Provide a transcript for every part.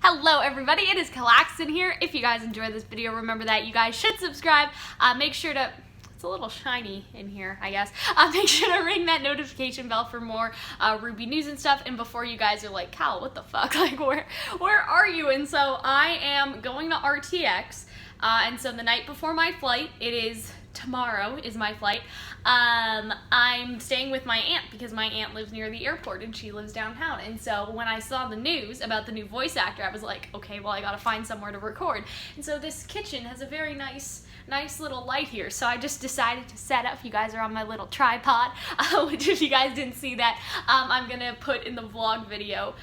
Hello everybody, it is Calxiyn here. If you guys enjoyed this video, remember that you guys should subscribe. Make sure to, it's a little shiny in here, I guess. Make sure to ring that notification bell for more RWBY news and stuff. And before you guys are like, Cal, what the fuck? Like, where are you? And so I am going to RTX. And so the night before my flight, tomorrow is my flight. I'm staying with my aunt because my aunt lives near the airport and she lives downtown. And so when I saw the news about the new voice actor, I was like, okay, well, I gotta find somewhere to record. And so this kitchen has a very nice little light here. So I just decided to set up. You guys are on my little tripod, which if you guys didn't see that, I'm gonna put in the vlog video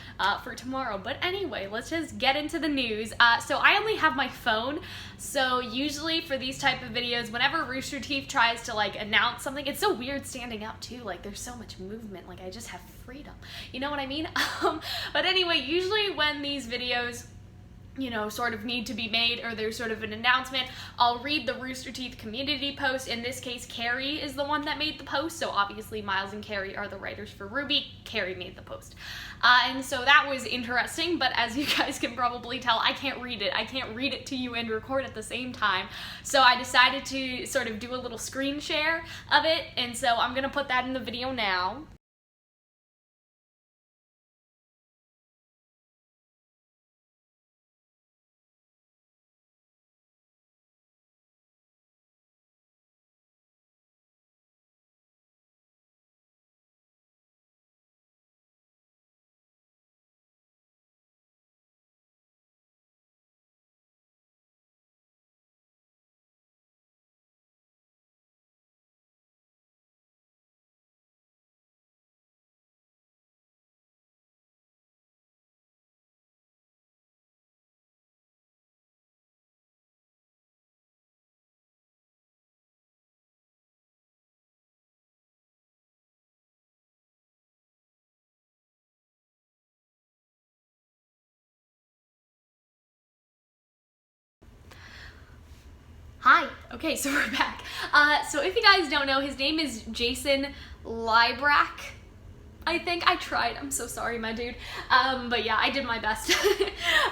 for tomorrow. But anyway, let's just get into the news. So I only have my phone. So usually for these type of videos, whenever Rooster Teeth tries to like announce something, it's so weird standing up too. Like there's so much movement. Like I just have freedom. You know what I mean? But anyway, usually when these videos, you know, sort of need to be made or there's sort of an announcement, I'll read the Rooster Teeth community post. In this case, Carrie is the one that made the post. So obviously Miles and Carrie are the writers for RWBY. Carrie made the post. And so that was interesting, but as you guys can probably tell, I can't read it. I can't read it to you and record at the same time. So I decided to sort of do a little screen share of it. And so I'm gonna put that in the video now. Hi. Okay, so we're back. So if you guys don't know, his name is Jason Liebrecht. I think I tried. I'm so sorry, my dude. But yeah, I did my best.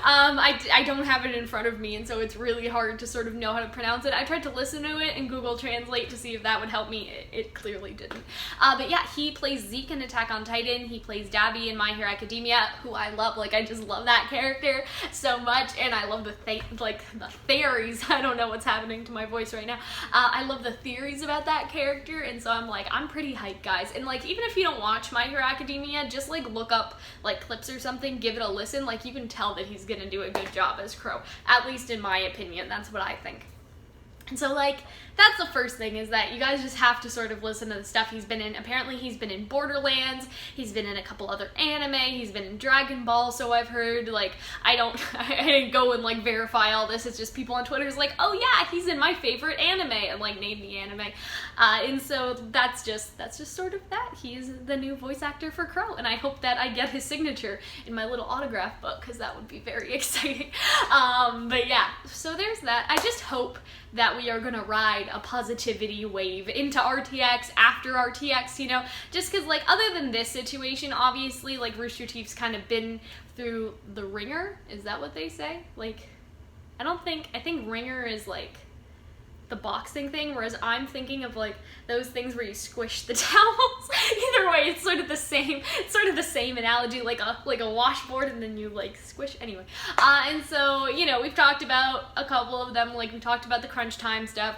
I don't have it in front of me, and so it's really hard to sort of know how to pronounce it. I tried to listen to it and Google Translate to see if that would help me. It clearly didn't. But yeah, he plays Zeke in Attack on Titan. He plays Dabby in My Hero Academia, who I love. Like, I just love that character so much, and I love the theories. I don't know what's happening to my voice right now. I love the theories about that character, and so I'm like, I'm pretty hyped, guys. And like, even if you don't watch My Hero Academia, just like look up like clips or something, give it a listen. Like, you can tell that he's gonna do a good job as Qrow, at least in my opinion. That's what I think. And so like, that's the first thing, is that you guys just have to sort of listen to the stuff he's been in. Apparently he's been in Borderlands, he's been in a couple other anime, he's been in Dragon Ball, so I've heard. Like, I didn't go and like verify all this, it's just people on Twitter's like, oh yeah, he's in my favorite anime, and like name the anime. And so that's just sort of that. He's the new voice actor for Qrow, and I hope that I get his signature in my little autograph book, because that would be very exciting. But yeah, so there's that. I just hope that we are gonna ride a positivity wave into RTX, after RTX, you know, just because like, other than this situation, obviously like Rooster Teeth's kind of been through the ringer. Is that what they say? Like, I think ringer is like the boxing thing, whereas I'm thinking of like those things where you squish the towels. Either way, it's sort of the same analogy, like a washboard, and then you like squish. Anyway, and so, you know, we've talked about a couple of them. Like, we talked about the crunch time stuff,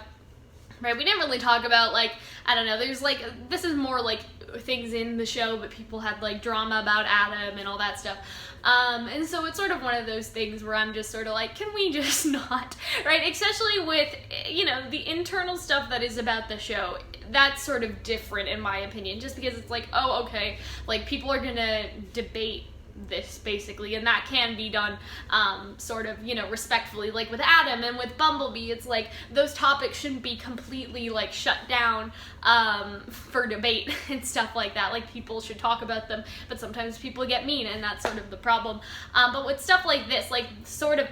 right? We didn't really talk about, like, I don't know, there's like, this is more like things in the show, but people had like drama about Adam and all that stuff. And so it's sort of one of those things where I'm just sort of like, can we just not, right? Especially with, you know, the internal stuff that is about the show. That's sort of different in my opinion, just because it's like, oh, okay, like people are gonna debate this basically, and that can be done sort of, you know, respectfully. Like with Adam and with Bumblebee, it's like those topics shouldn't be completely like shut down for debate and stuff like that. Like, people should talk about them, but sometimes people get mean, and that's sort of the problem. But with stuff like this, like sort of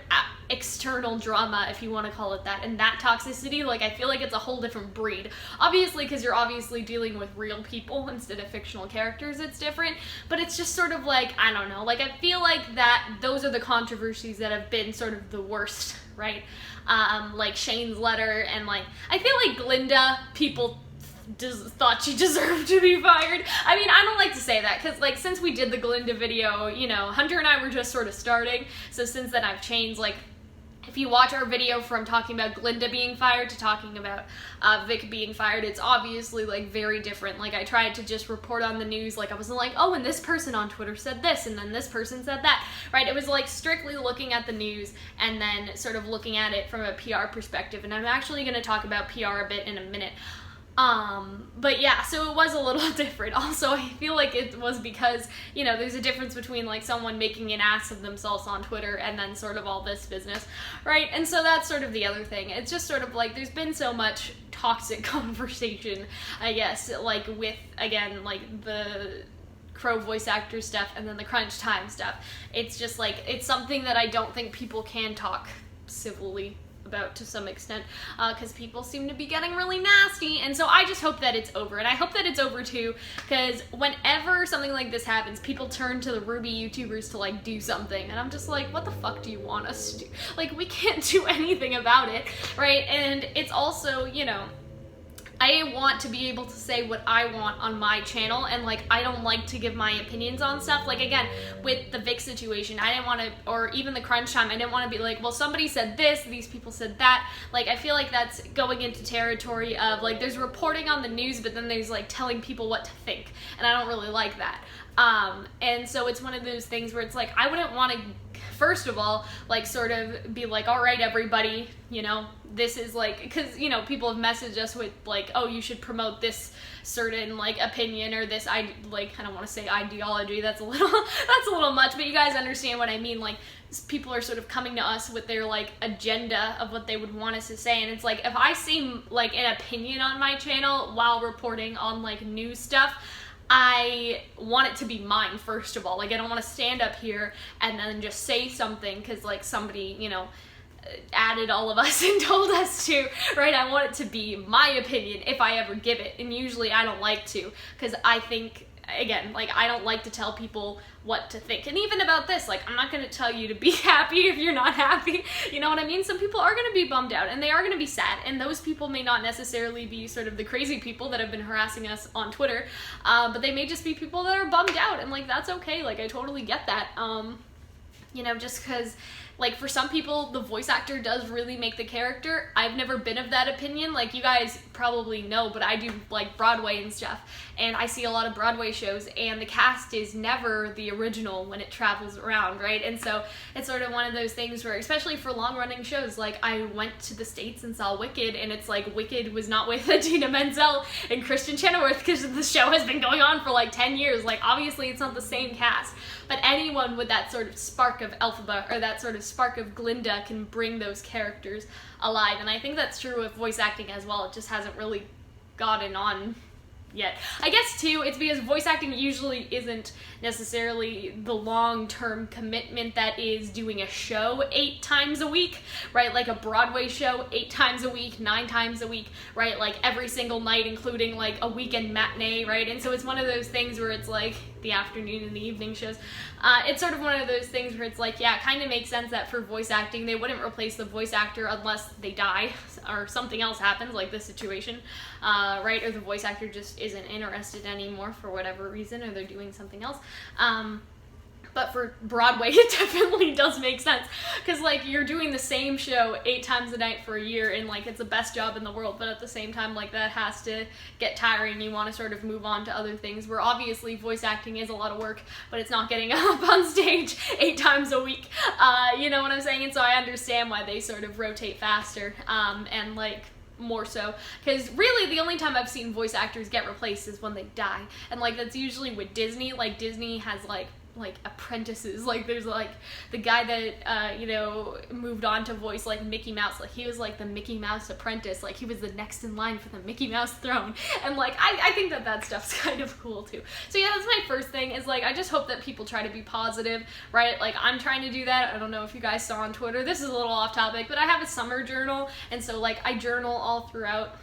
external drama, if you want to call it that, and that toxicity, like, I feel like it's a whole different breed. Obviously, because you're obviously dealing with real people instead of fictional characters, it's different, but it's just sort of like, I don't know, like, I feel like that those are the controversies that have been sort of the worst, right? Like Shane's letter, and like, I feel like Glinda, people thought she deserved to be fired. I mean, I don't like to say that, because like, since we did the Glinda video, you know, Hunter and I were just sort of starting, so since then I've changed. Like, if you watch our video from talking about Glinda being fired to talking about Vic being fired, it's obviously like very different. Like, I tried to just report on the news, like I wasn't like, oh, and this person on Twitter said this, and then this person said that, right? It was like strictly looking at the news and then sort of looking at it from a PR perspective, and I'm actually going to talk about PR a bit in a minute. But yeah, so it was a little different. Also, I feel like it was because, you know, there's a difference between like someone making an ass of themselves on Twitter and then sort of all this business, right? And so that's sort of the other thing. It's just sort of like, there's been so much toxic conversation, I guess, like with, again, like the Qrow voice actor stuff and then the crunch time stuff. It's just like, it's something that I don't think people can talk civilly about to some extent, because people seem to be getting really nasty, and so I just hope that it's over, and I hope that it's over too, because whenever something like this happens, people turn to the RWBY YouTubers to like do something, and I'm just like, what the fuck do you want us to do? Like, we can't do anything about it, right? And it's also, you know, I want to be able to say what I want on my channel, and like, I don't like to give my opinions on stuff. Like, again, with the Vic situation, I didn't want to, or even the crunch time, I didn't want to be like, well, somebody said this, these people said that. Like, I feel like that's going into territory of like, there's reporting on the news, but then there's like telling people what to think, and I don't really like that. And so it's one of those things where it's like, I wouldn't want to, first of all, like, sort of be like, all right, everybody, you know, this is like, because, you know, people have messaged us with like, oh, you should promote this certain like opinion or this, I don't want to say ideology, that's a little much, but you guys understand what I mean. Like, people are sort of coming to us with their like agenda of what they would want us to say, and it's like, if I see like an opinion on my channel while reporting on like news stuff, I want it to be mine, first of all. Like, I don't want to stand up here and then just say something because like somebody, you know, added all of us and told us to, right? I want it to be my opinion if I ever give it, and usually I don't like to, because I think, again, like, I don't like to tell people what to think. And even about this, like, I'm not going to tell you to be happy if you're not happy, you know what I mean? Some people are going to be bummed out, and they are going to be sad, and those people may not necessarily be sort of the crazy people that have been harassing us on Twitter, but they may just be people that are bummed out, and like, that's okay. Like, I totally get that, you know, just because, like, for some people, the voice actor does really make the character. I've never been of that opinion. Like, you guys probably know, but I do, like, Broadway and stuff, and I see a lot of Broadway shows, and the cast is never the original when it travels around, right? And so it's sort of one of those things where, especially for long-running shows, like, I went to the States and saw Wicked, and it's like, Wicked was not with Idina Menzel and Christian Chenoweth, because the show has been going on for, like, 10 years. Like, obviously, it's not the same cast, but anyone with that sort of spark of Elphaba, or that sort of spark of Glinda, can bring those characters alive, and I think that's true with voice acting as well. It just hasn't really gotten on yet. I guess too, it's because voice acting usually isn't necessarily the long-term commitment that is doing a show 8 times a week, right? Like a Broadway show 8 times a week, 9 times a week, right? Like every single night, including like a weekend matinee, right? And so it's one of those things where it's like the afternoon and the evening shows. It's sort of one of those things where it's like, yeah, it kind of makes sense that for voice acting, they wouldn't replace the voice actor unless they die or something else happens, like this situation, right? Or the voice actor just isn't interested anymore for whatever reason, or they're doing something else. But for Broadway, it definitely does make sense, because like, you're doing the same show 8 times a night for a year, and like, it's the best job in the world, but at the same time, like, that has to get tiring. You want to sort of move on to other things, where obviously voice acting is a lot of work, but it's not getting up on stage 8 times a week, you know what I'm saying? And so I understand why they sort of rotate faster, and like, more so, because really the only time I've seen voice actors get replaced is when they die, and like, that's usually with Disney. Like, Disney has like like apprentices. Like there's like the guy that you know, moved on to voice like Mickey Mouse. Like he was like the Mickey Mouse apprentice. Like he was the next in line for the Mickey Mouse throne. And like I think that stuff's kind of cool too. So yeah, that's my first thing, is like I just hope that people try to be positive, right? Like I'm trying to do that. I don't know if you guys saw on Twitter, this is a little off topic, but I have a summer journal, and so like I journal all throughout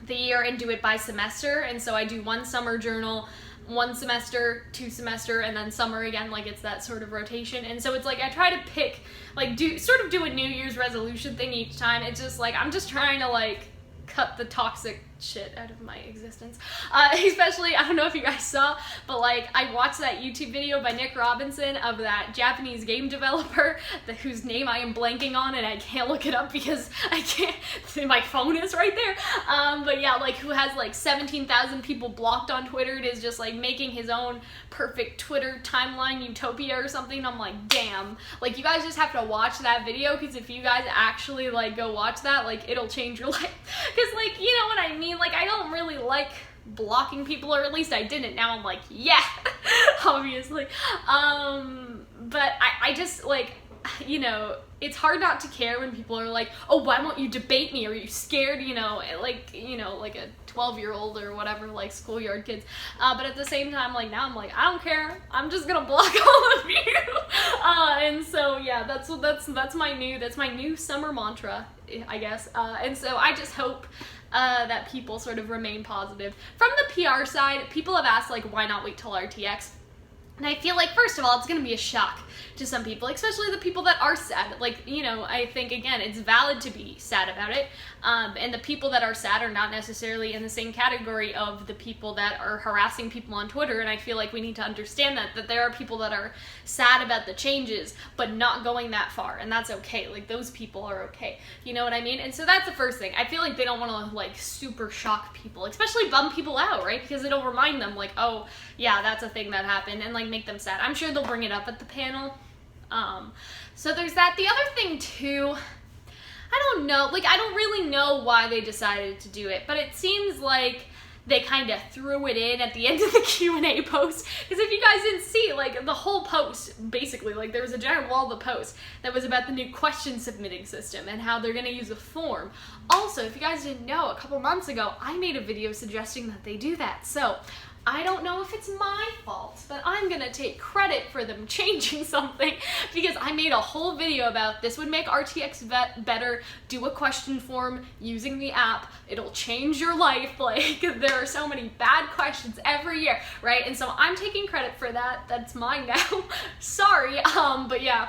the year and do it by semester. And so I do one summer journal, one semester, 2 semester, and then summer again. Like it's that sort of rotation. And so it's like I try to pick, like do a New Year's resolution thing each time. It's just like I'm just trying to like cut the toxic shit out of my existence. Especially, I don't know if you guys saw, but like I watched that YouTube video by Nick Robinson of that Japanese game developer whose name I am blanking on, and I can't look it up because I can't, my phone is right there. But yeah, like who has like 17,000 people blocked on Twitter. It is just like making his own perfect Twitter timeline utopia or something. I'm like, damn, like you guys just have to watch that video, because if you guys actually like go watch that, like it'll change your life. Because like, you know what I mean? Like I don't really like blocking people, or at least I didn't. Now I'm like, yeah, obviously. But I just like, you know, it's hard not to care when people are like, oh, why won't you debate me? Are you scared? You know, like a 12-year-old or whatever, like schoolyard kids. But at the same time, like now I'm like, I don't care. I'm just gonna block all of you. And so yeah, that's my new summer mantra, I guess. And so I just hope that people sort of remain positive. From the PR side, people have asked like, why not wait till RTX? And I feel like, first of all, it's going to be a shock to some people, especially the people that are sad. Like, you know, I think, again, it's valid to be sad about it. And the people that are sad are not necessarily in the same category of the people that are harassing people on Twitter. And I feel like we need to understand that there are people that are sad about the changes, but not going that far. And that's okay. Like, those people are okay. You know what I mean? And so that's the first thing. I feel like they don't want to, like, super shock people, especially bum people out, right? Because it'll remind them, like, oh, yeah, that's a thing that happened, and, like, make them sad. I'm sure they'll bring it up at the panel. So there's that. The other thing, too, I don't know. Like, I don't really know why they decided to do it, but it seems like they kind of threw it in at the end of the Q&A post. Because if you guys didn't see, like, the whole post, basically, like, there was a giant wall of the post that was about the new question submitting system and how they're going to use a form. Also, if you guys didn't know, a couple months ago, I made a video suggesting that they do that. So I don't know if it's my fault, but I'm gonna take credit for them changing something, because I made a whole video about this would make RTX better, do a question form using the app, it'll change your life. Like, there are so many bad questions every year, right? And so I'm taking credit for that. That's mine now. Sorry, but yeah.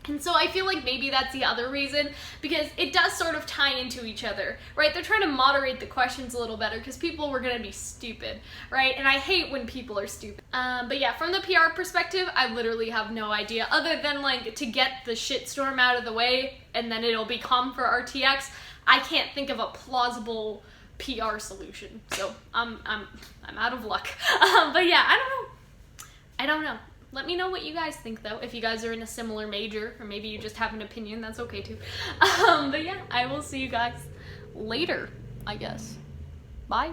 And so I feel like maybe that's the other reason, because it does sort of tie into each other, right? They're trying to moderate the questions a little better because people were going to be stupid, right? And I hate when people are stupid. But yeah, from the PR perspective, I literally have no idea, other than like to get the shitstorm out of the way and then it'll be calm for RTX. I can't think of a plausible PR solution. So I'm out of luck. But yeah, I don't know. Let me know what you guys think, though. If you guys are in a similar major, or maybe you just have an opinion, that's okay, too. But yeah, I will see you guys later, I guess. Bye.